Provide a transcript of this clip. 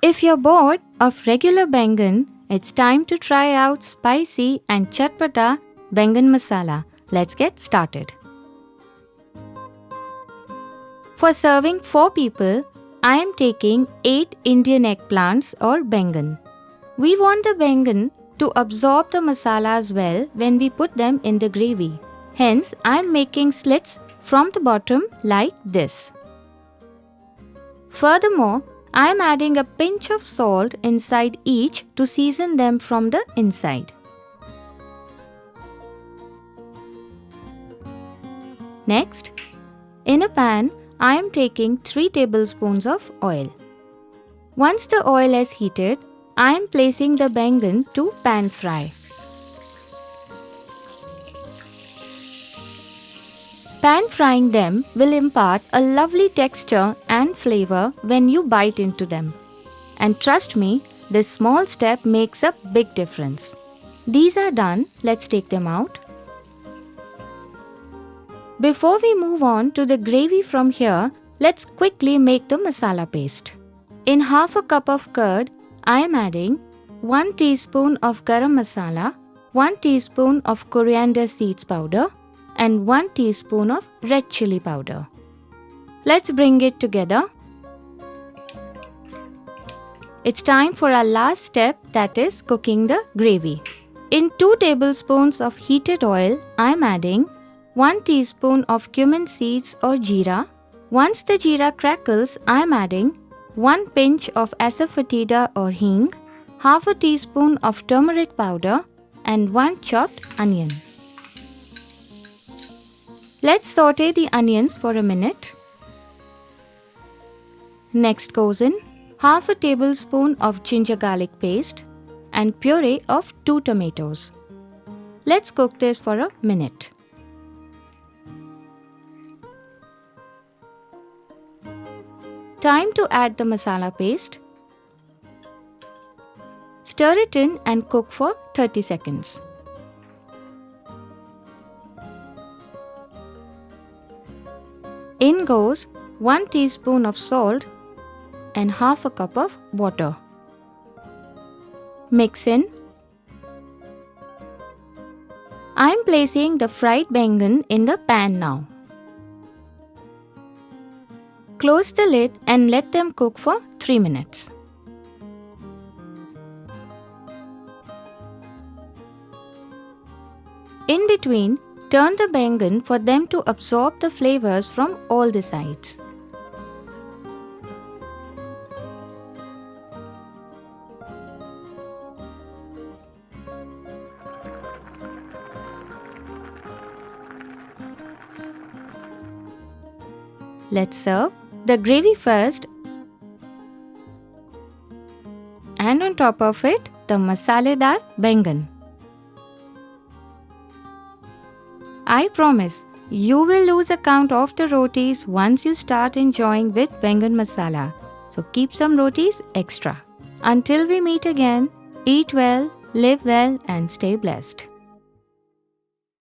If you're bored of regular Baingan, it's time to try out spicy and chatpata Baingan Masala. Let's get started. For serving 4 people, I am taking 8 Indian eggplants or Baingan. We want the Baingan to absorb the masalas well when we put them in the gravy. Hence, I am making slits from the bottom like this. Furthermore, I am adding a pinch of salt inside each to season them from the inside. Next, in a pan, I am taking 3 tablespoons of oil. Once the oil is heated, I am placing the Baingan to pan fry. Pan frying them will impart a lovely texture and flavor when you bite into them. And trust me, this small step makes a big difference. These are done, let's take them out. Before we move on to the gravy from here, let's quickly make the masala paste. In half a cup of curd, I am adding 1 teaspoon of Garam Masala, 1 teaspoon of Coriander seeds powder, and 1 teaspoon of Red Chilli Powder. Let's bring it together. It's time for our last step, that is cooking the gravy. In 2 tablespoons of heated oil, I am adding 1 teaspoon of Cumin Seeds or jeera. Once the jeera crackles, I am adding 1 pinch of Asafoetida or hing, half a teaspoon of Turmeric Powder, and 1 chopped onion. Let's saute the onions for a minute. Next goes in half a tablespoon of ginger garlic paste and puree of 2 tomatoes. Let's cook this for a minute. Time to add the masala paste. Stir it in and cook for 30 seconds. In goes 1 teaspoon of salt and half a cup of water. Mix in. I am placing the fried Baingan in the pan now. Close the lid and let them cook for 3 minutes. In between, turn the Baingan for them to absorb the flavors from all the sides. Let's serve the gravy first, and on top of it, the masaledar Baingan. I promise, you will lose count of the rotis once you start enjoying with Baingan Masala. So keep some rotis extra. Until we meet again, eat well, live well and stay blessed.